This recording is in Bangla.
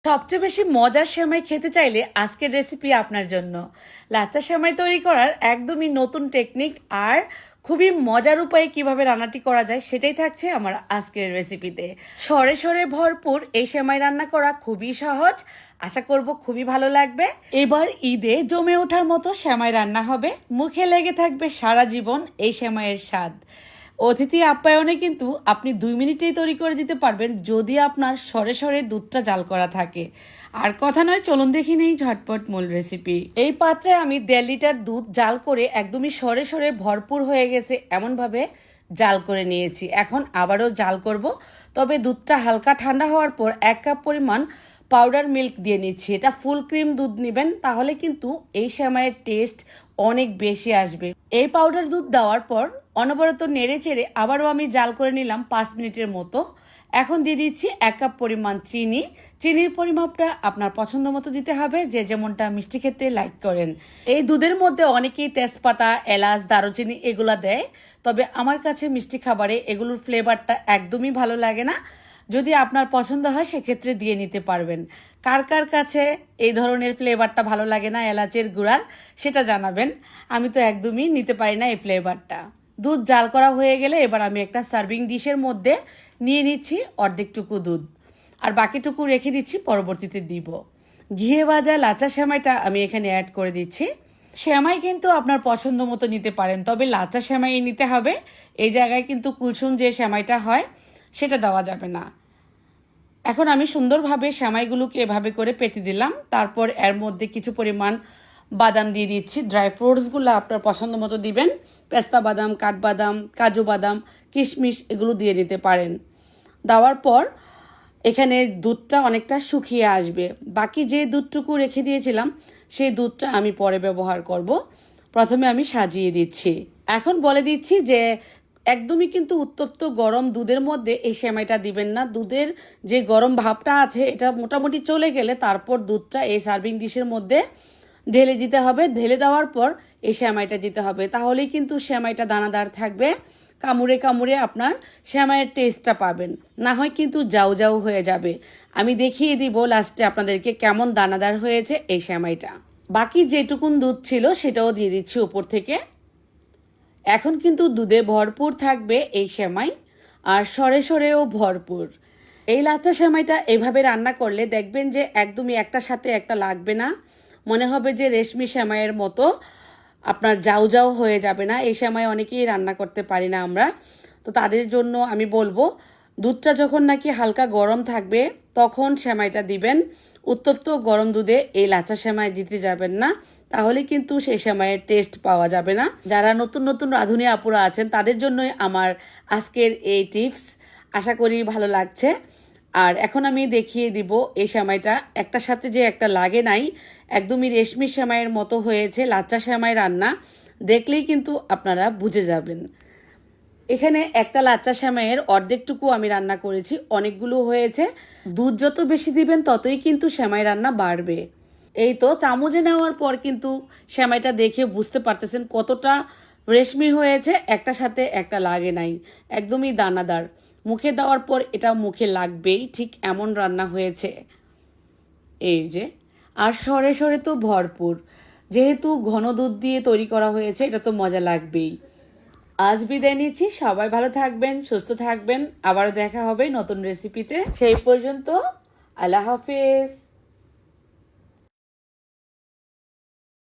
সবচেয়ে বেশি মজার সেমাই খেতে চাইলে আজকের রেসিপি আপনার জন্য। লাচ্চা সেমাই তৈরি করার একদমই নতুন টেকনিক আর খুবই মজার উপায়ে কিভাবে রান্নাটি করা যায় সেটাই থাকছে আমার আজকের রেসিপিতে। সরে সরে ভরপুর এই সেমাই রান্না করা খুবই সহজ, আশা করব খুবই ভালো লাগবে। এবার ঈদে জমে ওঠার মতো সেমাই রান্না হবে, মুখে লেগে থাকবে সারা জীবন এই সেমাইয়ের স্বাদ। অতিথি আপ্যায়নে কিন্তু আপনি 2 মিনিটেই তৈরি করে দিতে পারবেন যদি আপনার সরে সরে দুধটা জাল করা থাকে। আর কথা নয়, চলুন দেখি নেই ঝটপট মূল রেসিপি। এই পাত্রে আমি 1.5 লিটার দুধ জাল করে একদমই সরে সরে ভরপুর হয়ে গেছে এমনভাবে জাল করে নিয়েছি। এখন আবারও জাল করব, তবে দুধটা হালকা ঠান্ডা হওয়ার পর 1 কাপ পরিমাণ পাউডার মিল্ক দিয়ে নিচ্ছি। এটা ফুল ক্রিম দুধ নেবেন, তাহলে কিন্তু এই সেমাইয়ের টেস্ট অনেক বেশি আসবে। এই পাউডার দুধ দেওয়ার পর অনবরত নেড়ে চেড়ে আবারও আমি জাল করে নিলাম 5 মিনিটের মতো। এখন দিয়ে দিচ্ছি 1 কাপ পরিমাণ চিনি। চিনির পরিমাপটা আপনার পছন্দ মতো দিতে হবে, যে যেমনটা মিষ্টি খেতে লাইক করেন। এই দুধের মধ্যে অনেকেই তেজপাতা, এলাচ, দারুচিনি এগুলা দেয়, তবে আমার কাছে মিষ্টি খাবারে এগুলোর ফ্লেভারটা একদমই ভালো লাগে না। যদি আপনার পছন্দ হয় সেক্ষেত্রে দিয়ে নিতে পারবেন। কার কার কাছে এই ধরনের ফ্লেভারটা ভালো লাগে না এলাচের গুঁড়ার, সেটা জানাবেন। আমি তো একদমই নিতে পারি না এই ফ্লেভারটা। দুধ জাল করা হয়ে গেলে এবার আমি একটা সার্ভিং ডিশের মধ্যে নিয়ে নিচ্ছি অর্ধেকটুকু দুধ, আর বাকিটুকু রেখে দিচ্ছি পরবর্তীতে দিব। ঘিয়ে ভাজা লাচ্চা সেমাইটা আমি এখানে অ্যাড করে দিচ্ছি। সেমাই কিন্তু আপনার পছন্দ মতো নিতে পারেন, তবে লাচ্চা সেমাই নিতে হবে। এই জায়গায় কিন্তু কুলসুম যে সেমাইটা হয় সেটা দেওয়া যাবে না। এখন আমি সুন্দরভাবে সেমাইগুলোকে এভাবে করে পেতে দিলাম। তারপর এর মধ্যে কিছু পরিমাণ বাদাম দিয়ে দিচ্ছি। ড্রাই ফ্রুটসগুলো আপনার পছন্দ মতো দিবেন। পেস্তা বাদাম, কাঠবাদাম, কাজু বাদাম, কিশমিশ এগুলো দিয়ে দিতে পারেন। দেওয়ার পর এখানে দুধটা অনেকটা শুকিয়ে আসবে। বাকি যে দুধটুকু রেখে দিয়েছিলাম সেই দুধটা আমি পরে ব্যবহার করব। প্রথমে আমি সাজিয়ে দিচ্ছি। এখন বলে দিচ্ছি যে একদমই কিন্তু উত্তপ্ত গরম দুধের মধ্যে এই সেমাইটা দিবেন না। দুধের যে গরম ভাবটা আছে এটা মোটামুটি চলে গেলে তারপর দুধটা এই সার্ভিং ডিশের মধ্যে ঢেলে দিতে হবে। ঢেলে দেওয়ার পর এই সেমাইটা দিতে হবে, তাহলেই কিন্তু সেমাইটা দানাদার থাকবে। কামড়ে কামড়ে আপনার সেমাইয়ের টেস্টটা পাবেন, না হয় কিন্তু জাউ জাউ হয়ে যাবে। আমি দেখিয়ে দিব লাস্টে আপনাদেরকে কেমন দানাদার হয়েছে এই সেমাইটা। বাকি যেটুকুন দুধ ছিল সেটাও দিয়ে দিচ্ছি উপর থেকে। এখন কিন্তু দুধে ভরপুর থাকবে এই সেমাই, আর সরে সরেও ভরপুর। এই লাচ্চা সেমাইটা এভাবে রান্না করলে দেখবেন যে একদমই একটার সাথে একটা লাগবে না, মনে হবে যে রেশমি সেমাইয়ের মতো আপনার জাউ জাউ হয়ে যাবে না। এই সেমাই অনেকেই রান্না করতে পারি না আমরা, তো তাদের জন্য আমি বলবো দুধটা যখন নাকি হালকা গরম থাকবে তখন সেমাইটা দিবেন। উত্তপ্ত গরম দুধে এই লাচ্চা সেমাই দিতে যাবেন না, তাহলে কিন্তু সেই সেমাইয়ের টেস্ট পাওয়া যাবে না। যারা নতুন নতুন রাঁধুনি আপুরা আছেন তাদের জন্যই আমার আজকের এই টিপস, আশা করি ভালো লাগছে। আর এখন আমি দেখিয়ে দিব এই সেমাইটা একটার সাথে যে একটা লাগে নাই, একদমই রেশমি সেমাইয়ের মতো হয়েছে লাচ্চা সেমাই রান্না। দেখলেই কিন্তু আপনারা বুঝে যাবেন। এখানে একটা লাচ্চা সেমাইয়ের অর্ধেকটুকু আমি রান্না করেছি, অনেকগুলো হয়েছে। দুধ যত বেশি দিবেন ততই কিন্তু সেমাই রান্না বাড়বে। এই তো চামচে নেওয়ার পর কিন্তু সেমাইটা দেখে বুঝতে পারতেছেন কতটা রেশমি হয়েছে, একটার সাথে একটা লাগে নাই, একদমই দানাদার। মুখে দেওয়ার পর এটা মুখে লাগবেই, ঠিক এমন রান্না হয়েছে। এই যে, আর সরে সরে তো ভরপুর, যেহেতু ঘন দুধ দিয়ে তৈরি করা হয়েছে এটা তো মজা লাগবেই। আজ বিদায় নিচ্ছি, সবাই ভালো থাকবেন, সুস্থ থাকবেন। আবারও দেখা হবে নতুন রেসিপিতে। সেই পর্যন্ত আল্লাহ হাফেজ।